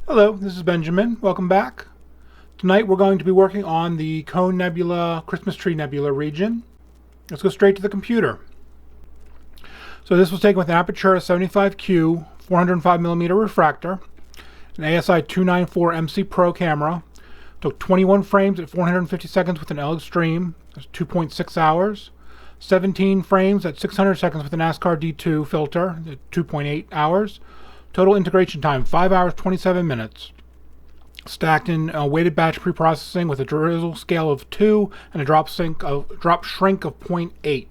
Hello, this is Benjamin. Welcome back. Tonight we're going to be working on the Cone Nebula, Christmas Tree Nebula region. Let's go straight to the computer. So this was taken with an Apertura 75Q 405mm refractor, an ASI294MC Pro camera. Took 21 frames at 450 seconds with an L-Extreme, that's 2.6 hours. 17 frames at 600 seconds with an Askar D2 filter, 2.8 hours. Total integration time, 5 hours, 27 minutes. Stacked in weighted batch preprocessing with a drizzle scale of 2 and a drop shrink of 0.8.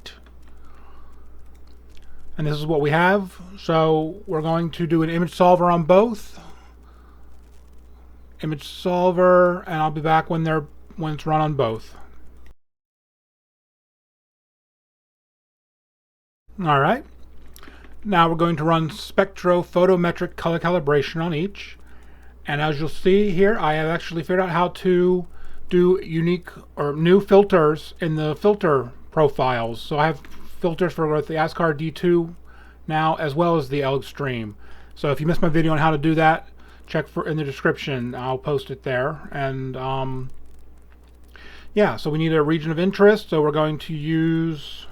And this is what we have. So we're going to do an image solver on both. Image solver, and I'll be back when it's run on both. All right. Now we're going to run spectrophotometric color calibration on each. And as you'll see here, I have actually figured out how to do unique or new filters in the filter profiles. So I have filters for the Askar D2 now, as well as the L-Extreme. So if you missed my video on how to do that, check in the description. I'll post it there. And yeah, so we need a region of interest. So we're going to use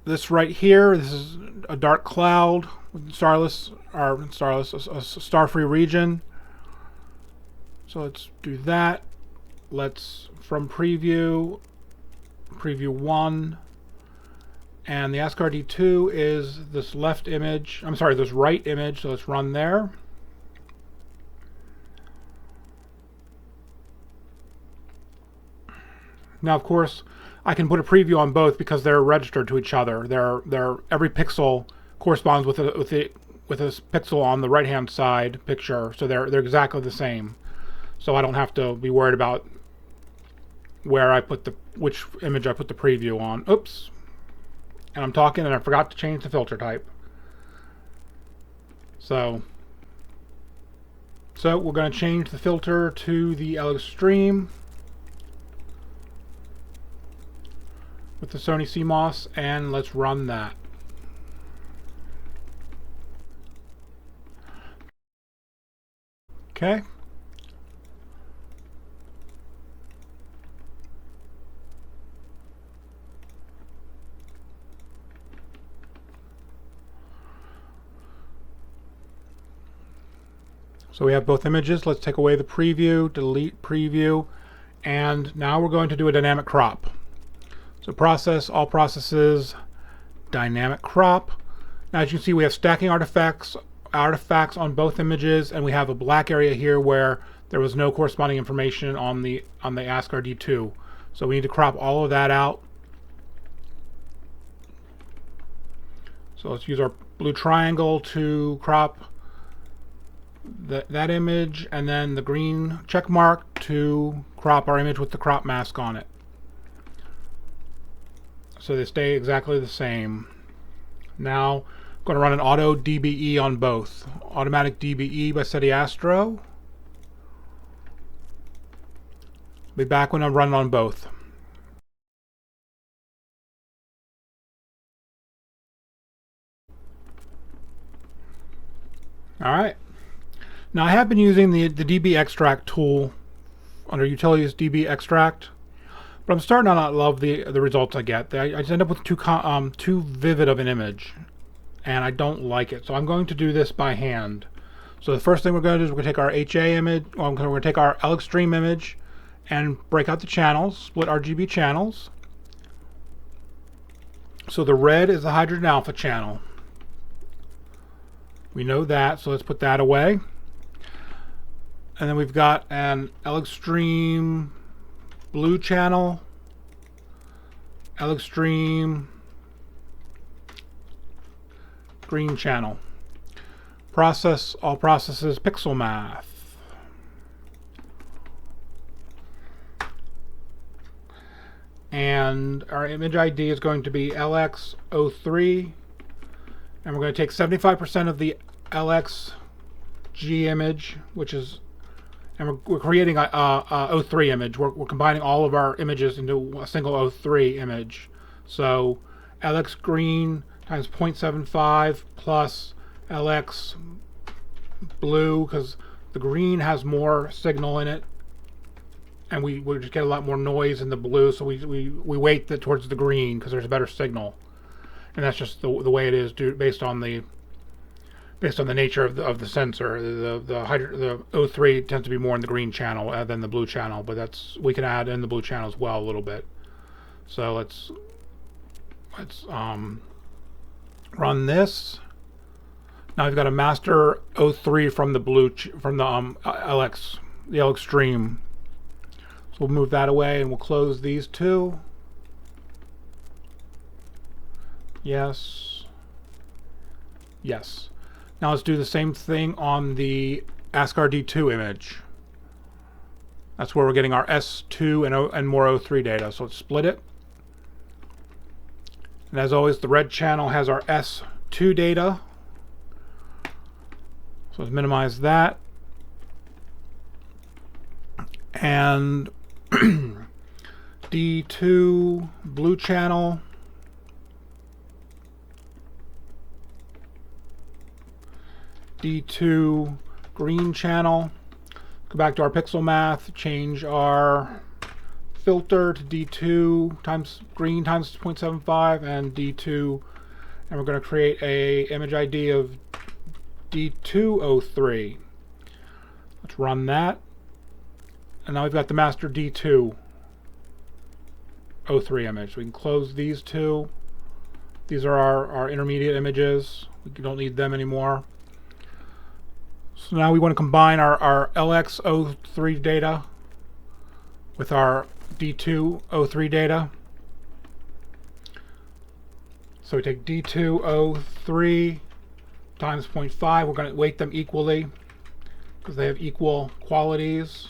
this right here. This is a dark cloud with a star-free region. So let's do that. Let's from preview 1, and the Askar D2 is this left image. I'm sorry, this right image. So let's run there. Now, of course, I can put a preview on both because they're registered to each other. Every pixel corresponds with a pixel on the right-hand side picture, so they're exactly the same. So I don't have to be worried about where I put which image I put the preview on. Oops. And I'm talking and I forgot to change the filter type. So we're going to change the filter to the L-Extreme with the Sony CMOS, and let's run that. Okay. So we have both images. Let's take away the preview, delete preview, and now we're going to do a dynamic crop. So all processes, dynamic crop. Now as you can see, we have stacking artifacts on both images, and we have a black area here where there was no corresponding information on the Askar D2. So we need to crop all of that out. So let's use our blue triangle to crop that image, and then the green check mark to crop our image with the crop mask on it. So they stay exactly the same. Now I'm going to run an auto DBE on both. Automatic DBE by SETI Astro. Be back when I'm running on both. Alright. Now I have been using the DBXtract tool under Utilities DBXtract. But I'm starting to not love the results I get. I just end up with too vivid of an image, and I don't like it. So I'm going to do this by hand. So the first thing we're going to do is we're going to take our HA image, we're going to take our L-Extreme image, and break out the channels, split RGB channels. So the red is the hydrogen alpha channel. We know that, so let's put that away. And then we've got an L-Extreme blue channel, L-Extreme green channel. All processes, pixel math. And our image ID is going to be LX03, and we're going to take 75% of the LXG image, which is, and we're creating a 03 image. We're combining all of our images into a single 03 image. So LX green times 0.75 plus LX blue because the green has more signal in it, and we just get a lot more noise in the blue, so we weight towards the green because there's a better signal, and that's just the way it is, based on the nature of the sensor. The O3 tends to be more in the green channel than the blue channel, but we can add in the blue channel as well a little bit. So let's run this. Now we've got a master O3 from the the LX Stream. So we'll move that away and we'll close these two. Yes. Yes. Now let's do the same thing on the Askar D2 image. That's where we're getting our S2 and more O3 data. So let's split it. And as always, the red channel has our S2 data. So let's minimize that. And D2 blue channel. D2 green channel. Go back to our pixel math, change our filter to D2 times green times 0.75 and D2, and we're going to create a image ID of D203. Let's run that, and now we've got the master D2 03 image. We can close these two. These are our intermediate images. We don't need them anymore. So now we want to combine our LX03 data with our D203 data. So we take D203 times 0.5. We're going to weight them equally because they have equal qualities.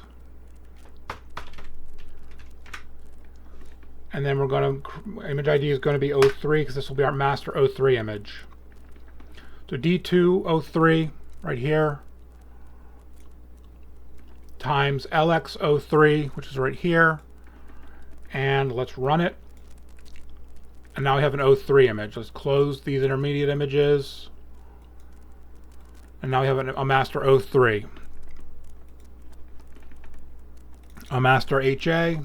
And then we're going to, image ID is going to be 03 because this will be our master 03 image. So D203 right here times LX03, which is right here, and let's run it. And now we have an 03 image. Let's close these intermediate images, and now we have a master 03, a master HA,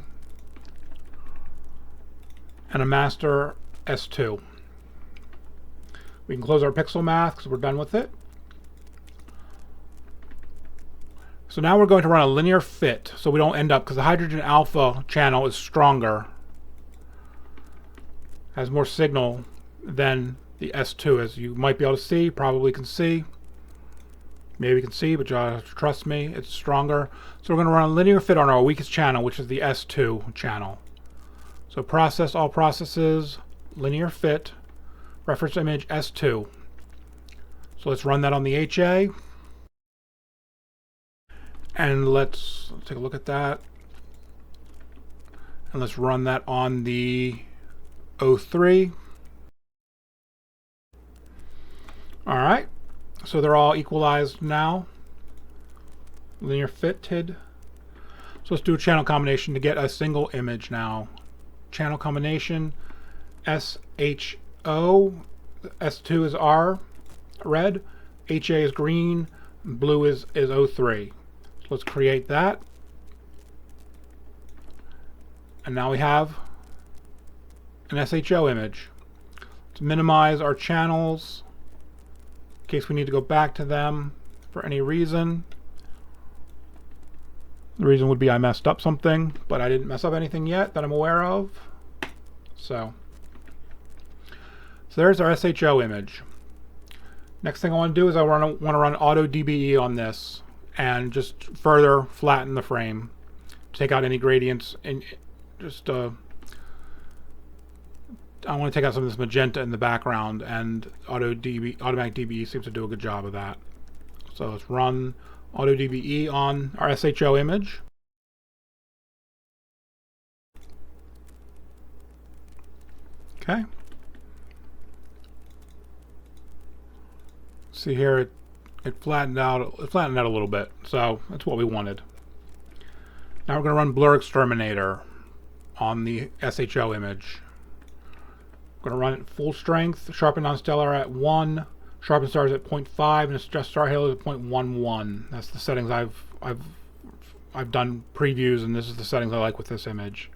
and a master S2. We can close our pixel math because we're done with it. So now we're going to run a linear fit so we don't end up, because the hydrogen alpha channel is stronger, has more signal than the S2, as you might be able to see, probably can see. Maybe you can see, but you have to trust me, it's stronger. So we're going to run a linear fit on our weakest channel, which is the S2 channel. So process all processes, linear fit, reference image S2. So let's run that on the HA. And let's take a look at that. And let's run that on the O3. All right, so they're all equalized now. Linear fitted. So let's do a channel combination to get a single image now. Channel combination, SHO, S2 is R, red, HA is green, blue is O3. So let's create that. And now we have an SHO image. Let's minimize our channels in case we need to go back to them for any reason. The reason would be I messed up something, but I didn't mess up anything yet that I'm aware of. So there's our SHO image. Next thing I want to do is I want to run auto DBE on this and just further flatten the frame, take out any gradients, and just I want to take out some of this magenta in the background, and automatic DBE seems to do a good job of that. So let's run auto DBE on our SHO image. Okay. See here, it flattened out. It flattened out a little bit, so that's what we wanted. Now we're going to run Blur Exterminator on the SHO image. We're going to run it full strength, sharpen non-stellar at 1, Sharpen stars at 0.5 and adjust star halo at 0.11. That's the settings I've done previews, and this is the settings I like with this image.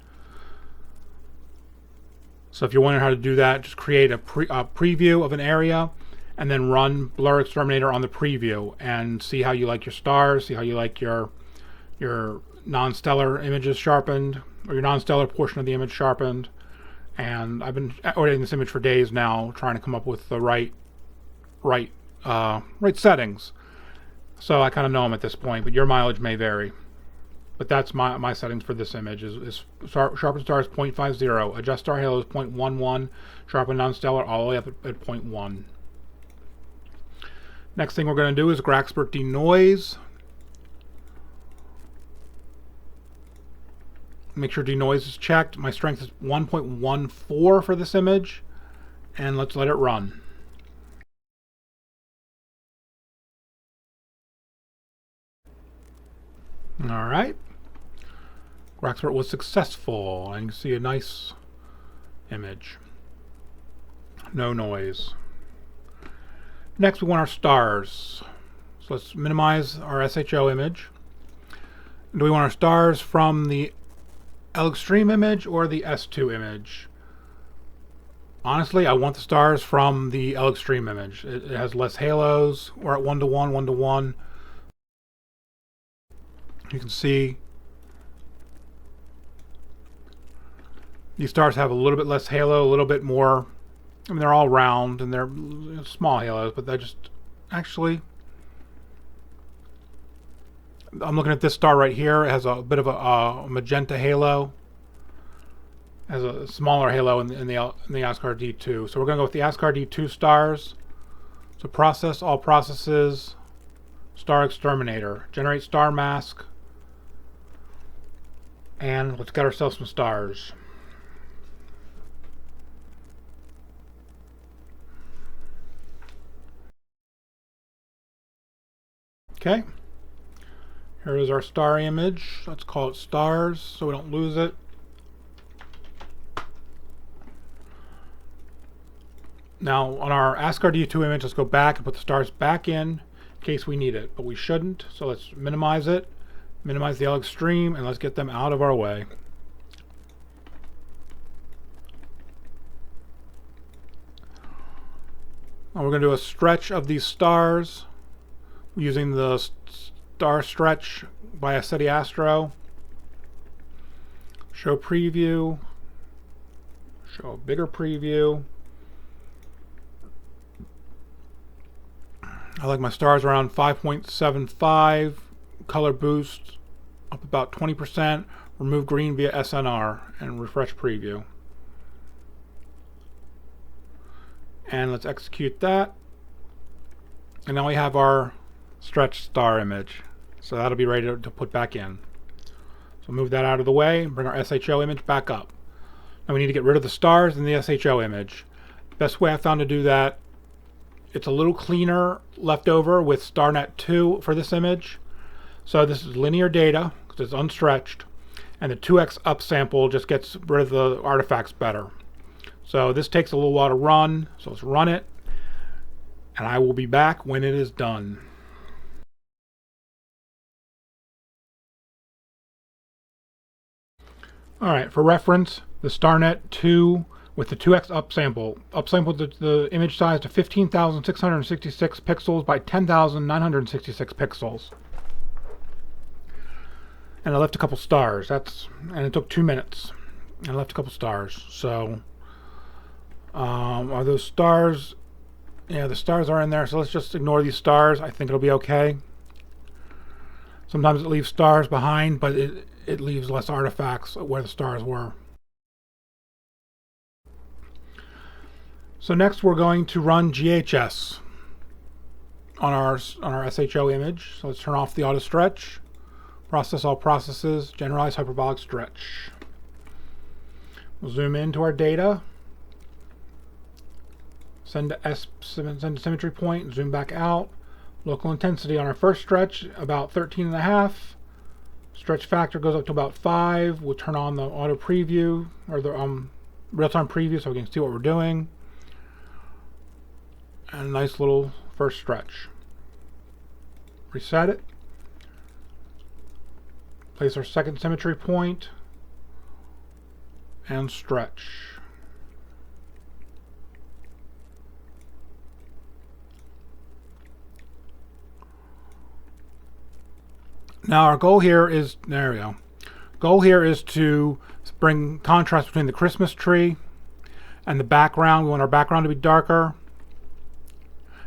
So if you're wondering how to do that, just create a preview of an area and then run Blur Exterminator on the preview and see how you like your stars, see how you like your non-stellar images sharpened, or your non-stellar portion of the image sharpened. And I've been editing this image for days now, trying to come up with the right settings. So I kind of know them at this point, but your mileage may vary. But that's my settings for this image is sharpen stars 0.50, adjust star halos 0.11, sharpen non-stellar all the way up at 0.1. Next thing we're going to do is Graxpert denoise. Make sure denoise is checked. My strength is 1.14 for this image, and let's let it run. All right. Graxpert was successful, and you can see a nice image. No noise. Next, we want our stars. So let's minimize our SHO image. Do we want our stars from the Extreme image or the S2 image? Honestly, I want the stars from the Extreme image. It has less halos. We're at 1:1, 1:1. You can see these stars have a little bit less halo, a little bit more. I mean, they're all round and they're small halos, but they're just actually. I'm looking at this star right here. It has a bit of a magenta halo. It has a smaller halo in the Askar D2. So we're going to go with the Askar D2 stars. So process all processes, star exterminator, generate star mask, and let's get ourselves some stars. Okay. Here is our star image. Let's call it stars so we don't lose it. Now on our Askar D2 image, let's go back and put the stars back in case we need it, but we shouldn't. So let's minimize it, minimize the Extreme, and let's get them out of our way. Now we're going to do a stretch of these stars using the Star Stretch by SETI Astro. Show preview. Show a bigger preview. I like my stars around 5.75. Color boost up about 20%. Remove green via SNR and refresh preview. And let's execute that. And now we have our stretched star image. So that'll be ready to put back in. So move that out of the way, bring our SHO image back up. Now we need to get rid of the stars in the SHO image. Best way I found to do that, it's a little cleaner left over with StarNet 2 for this image. So this is linear data because it's unstretched, and the 2x upsample just gets rid of the artifacts better. So this takes a little while to run, so let's run it, and I will be back when it is done. Alright, for reference, the StarNet 2 with the 2x upsampled the image size to 15,666 pixels by 10,966 pixels. And I left a couple stars. And it took 2 minutes. And I left a couple stars. So, are those stars? Yeah, the stars are in there. So let's just ignore these stars. I think it'll be okay. Sometimes it leaves stars behind, but it leaves less artifacts where the stars were. So next we're going to run GHS on our SHO image. So let's turn off the auto stretch, process all processes, generalize hyperbolic stretch. We'll zoom into our data, send to symmetry point, zoom back out. Local intensity on our first stretch about 13.5. Stretch factor goes up to about 5. We'll turn on the auto preview or the real-time preview so we can see what we're doing. And a nice little first stretch. Reset it. Place our second symmetry point and stretch. Now our goal here is, there we go. Goal here is to bring contrast between the Christmas tree and the background. We want our background to be darker.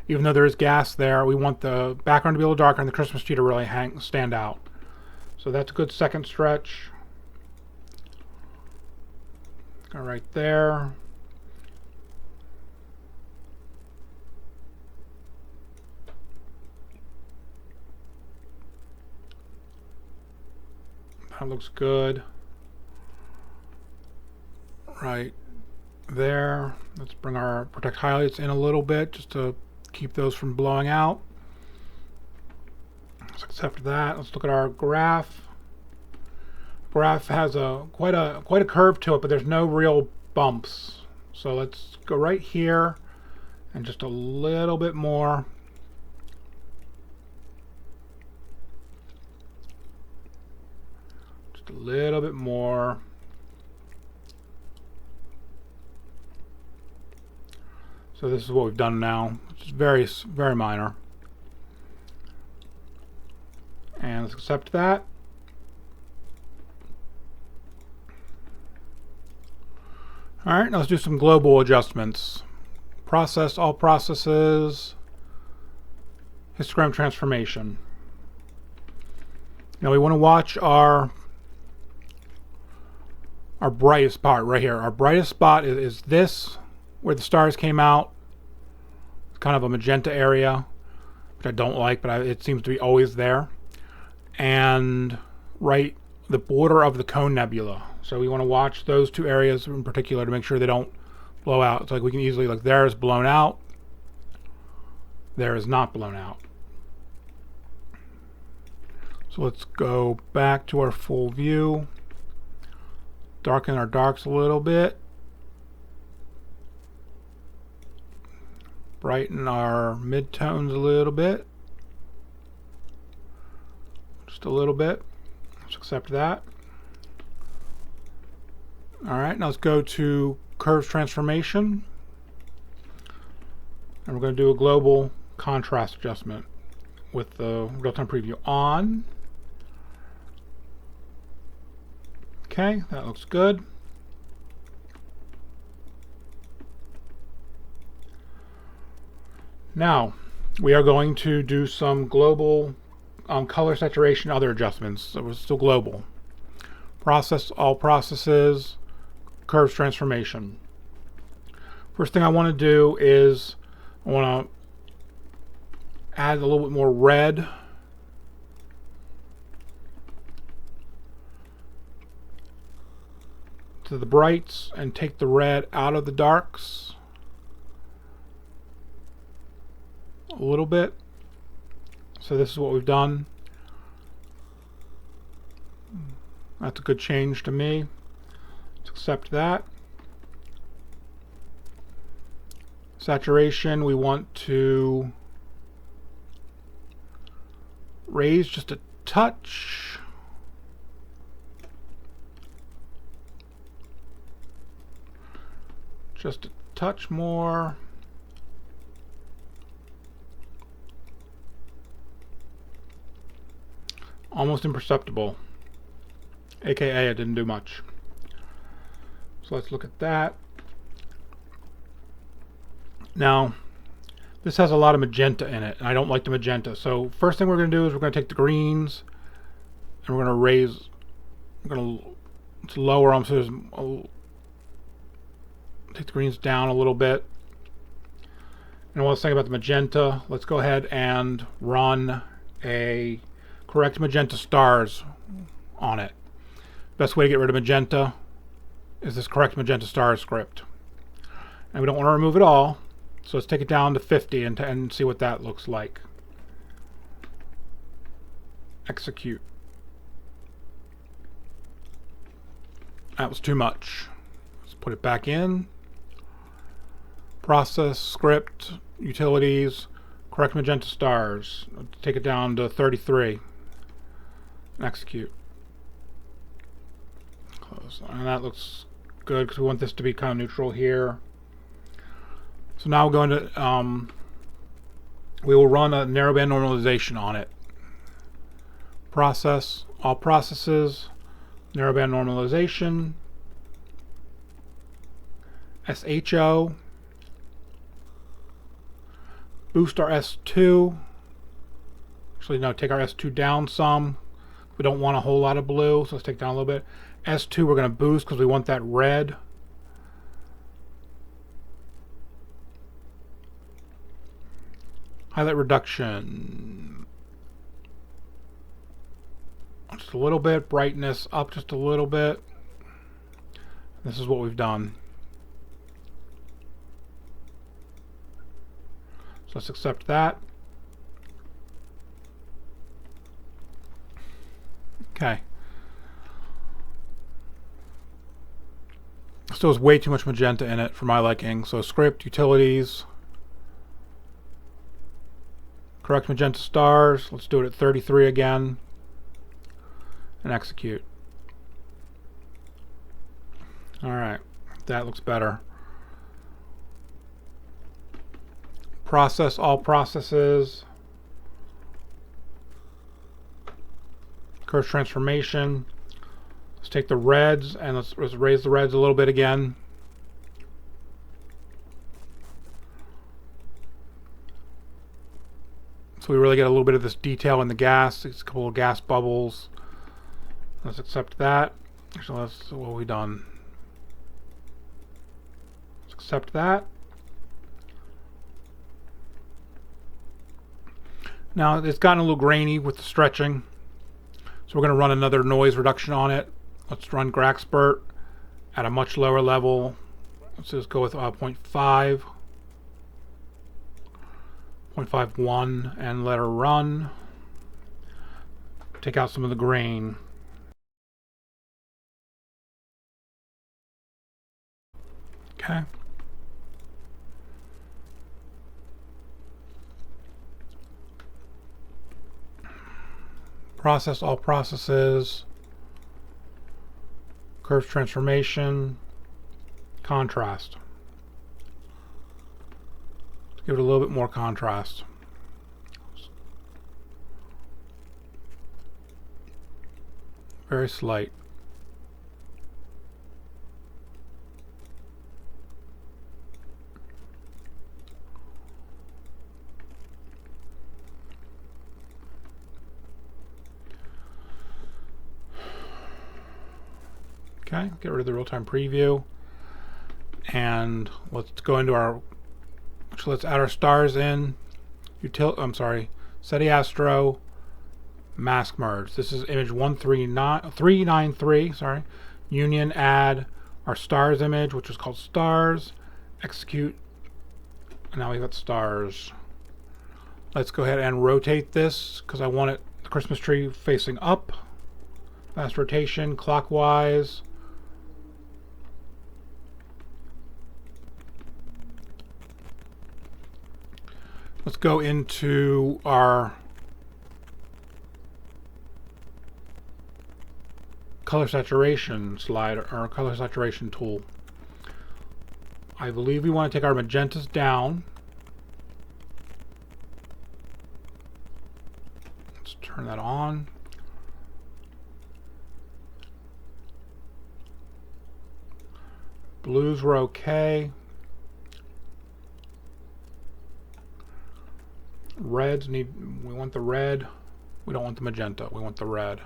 Even though there is gas there, we want the background to be a little darker and the Christmas tree to really stand out. So that's a good second stretch. Go right there. That looks good. Right there. Let's bring our protect highlights in a little bit just to keep those from blowing out. Let's accept that. Let's look at our graph. Graph has quite a curve to it, but there's no real bumps. So let's go right here and just a little bit more. Just a little bit more. So this is what we've done now. It's very, very minor. And let's accept that. All right, now let's do some global adjustments. Process, all processes, histogram transformation. Now we want to watch our brightest part right here. Our brightest spot is this, where the stars came out. It's kind of a magenta area, which I don't like, but it seems to be always there. And right the border of the Cone Nebula. So we want to watch those two areas in particular to make sure they don't blow out. It's like we can easily look, there is blown out, there is not blown out. So let's go back to our full view, darken our darks a little bit, brighten our midtones a little bit, just a little bit. Let's accept that. All right, now let's go to curves transformation, and we're going to do a global contrast adjustment with the real-time preview on. Okay, that looks good. Now we are going to do some global color saturation, other adjustments. So we're still global. Process, all processes, curves transformation. First thing I want to do is I want to add a little bit more red to the brights and take the red out of the darks a little bit. So this is what we've done. That's a good change to me. Let's accept that. Saturation, we want to raise just a touch. Just a touch more. Almost imperceptible. AKA I didn't do much. So let's look at that. Now, this has a lot of magenta in it, and I don't like the magenta. So first thing we're going to do is we're going to take the greens, and we're going to raise, we're going to lower them so there's take the greens down a little bit. And let's think about the magenta. Let's go ahead and run a correct magenta stars on it. Best way to get rid of magenta is this correct magenta stars script. And we don't want to remove it all, so let's take it down to 50 and see what that looks like. Execute. That was too much. Let's put it back in. Process, script, utilities, correct magenta stars. Take it down to 33. And execute. Close. And that looks good because we want this to be kind of neutral here. So now we're going to we will run a narrowband normalization on it. Process, all processes, narrowband normalization, SHO, boost our S2. Actually, no, take our S2 down some. We don't want a whole lot of blue, so let's take it down a little bit. S2 we're going to boost because we want that red. Highlight reduction. Just a little bit. Brightness up just a little bit. This is what we've done. So let's accept that. Okay. Still has way too much magenta in it for my liking. So script, utilities, correct magenta stars. Let's do it at 33 again. And execute. Alright, that looks better. Process all processes. Curve transformation. Let's take the reds and let's raise the reds a little bit again. So we really get a little bit of this detail in the gas. It's a couple of gas bubbles. Let's accept that. Actually, that's what we've done. Let's accept that. Now it's gotten a little grainy with the stretching. So we're going to run another noise reduction on it. Let's run Graxpert at a much lower level. Let's just go with 0.5. 0.51 and let her run. Take out some of the grain. Okay. Process all processes. Curve transformation. Contrast. Give it a little bit more contrast. Very slight. Okay, get rid of the real-time preview. And let's go into our let's add our stars in. SETI Astro mask merge. This is image 393. Sorry. Union add our stars image, which is called stars. Execute. And now we've got stars. Let's go ahead and rotate this because I want the Christmas tree facing up. Fast rotation, clockwise. Let's go into our color saturation slider, or color saturation tool. I believe we want to take our magentas down. Let's turn that on. Blues were okay. Reds we want the red. We don't want the magenta. We want the red.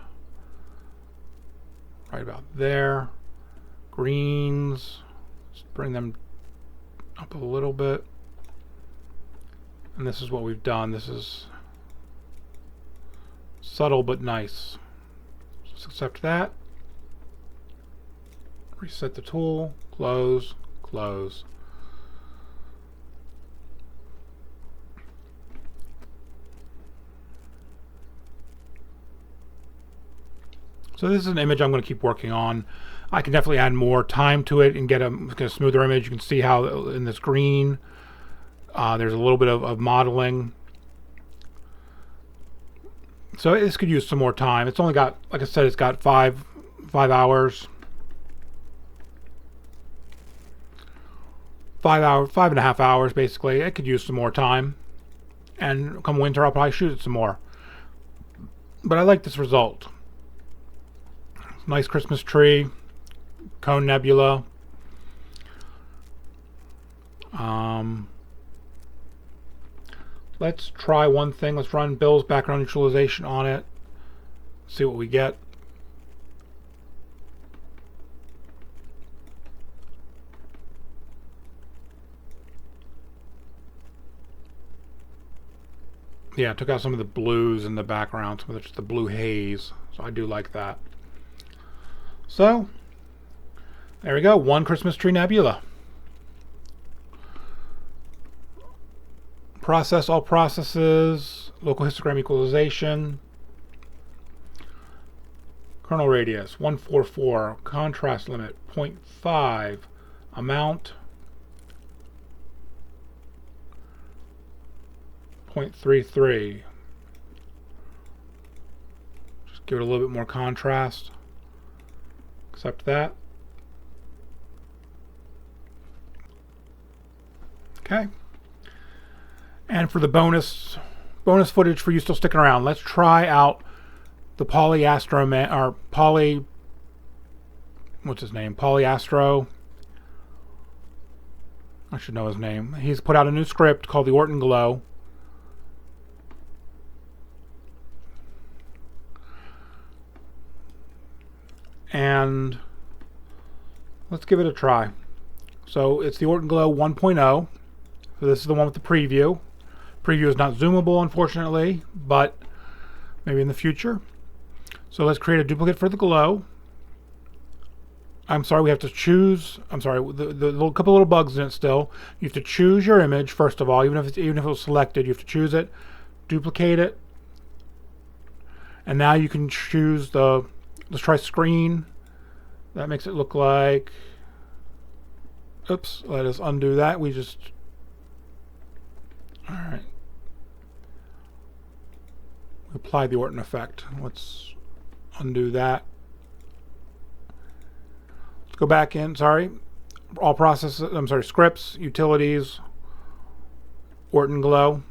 Right about there. Greens. Let's bring them up a little bit. And this is what we've done. This is subtle but nice. Let's accept that. Reset the tool. Close. Close. So this is an image I'm going to keep working on. I can definitely add more time to it and get a smoother image. You can see how in this green There's a little bit of modeling. So this could use some more time. It's only got, like I said, it's got 5 hours. 5.5 hours basically. It could use some more time. And come winter, I'll probably shoot it some more. But I like this result. Nice Christmas tree, cone nebula. Let's try one thing. Let's run Bill's background neutralization on it. See what we get. Yeah, it took out some of the blues in the background, some of just the blue haze. So I do like that. So, there we go. One Christmas tree nebula. Process all processes. Local histogram equalization. Kernel radius 144. Contrast limit 0.5. Amount 0.33. Just give it a little bit more contrast. Accept that. Okay. And for the bonus footage for you still sticking around, let's try out the Polyastro. I should know his name. He's put out a new script called the Orton Glow. And let's give it a try. So it's the Orton Glow 1.0. So this is the one with the preview. Preview is not zoomable, unfortunately, but maybe in the future. So let's create a duplicate for the glow. I'm sorry, we have to choose. I'm sorry, the couple little bugs in it still. You have to choose your image first of all, even if it was selected. You have to choose it, duplicate it, and now you can choose the. Let's try screen. That makes it look like. Oops, let us undo that. We just. All right. We applied the Orton effect. Let's undo that. Let's go back in. Sorry. All processes. I'm sorry. Scripts, utilities, Orton Glow.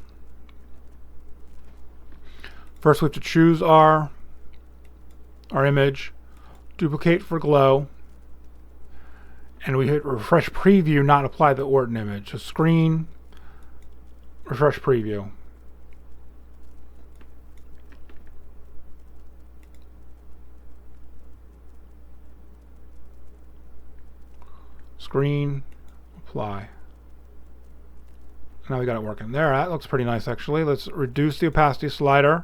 First, we have to choose our image, duplicate for glow, and we hit refresh preview, not apply the Orton image. So screen, refresh preview. Screen, apply. Now we got it working. There, that looks pretty nice actually. Let's reduce the opacity slider.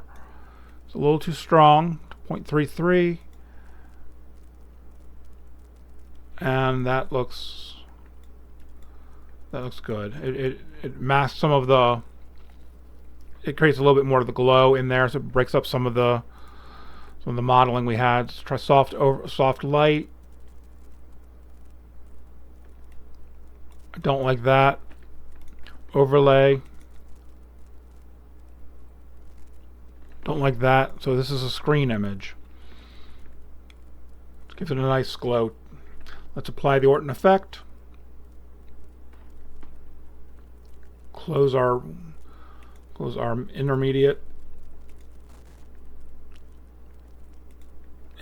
It's a little too strong. 0.33, and that looks good. It masks some of the. It creates a little bit more of the glow in there, so it breaks up some of the modeling we had. Let's try soft light. I don't like that. Overlay. Don't like that. So this is a screen image. Let's give it a nice glow. Let's apply the Orton effect. Close our intermediate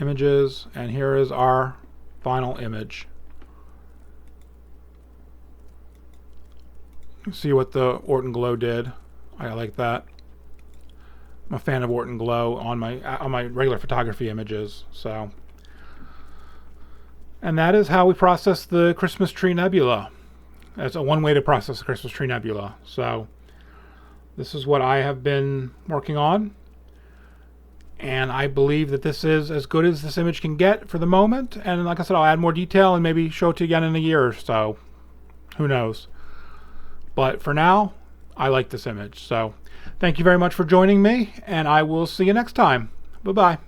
images, and here is our final image. See what the Orton Glow did. I like that. I'm a fan of Orton Glow on my regular photography images. So, and that is how we process the Christmas tree nebula. That's one way to process the Christmas tree nebula. So this is what I have been working on, and I believe that this is as good as this image can get for the moment. And like I said, I'll add more detail and maybe show it to you again in a year or so. Who knows? But for now, I like this image. So thank you very much for joining me, and I will see you next time. Bye-bye.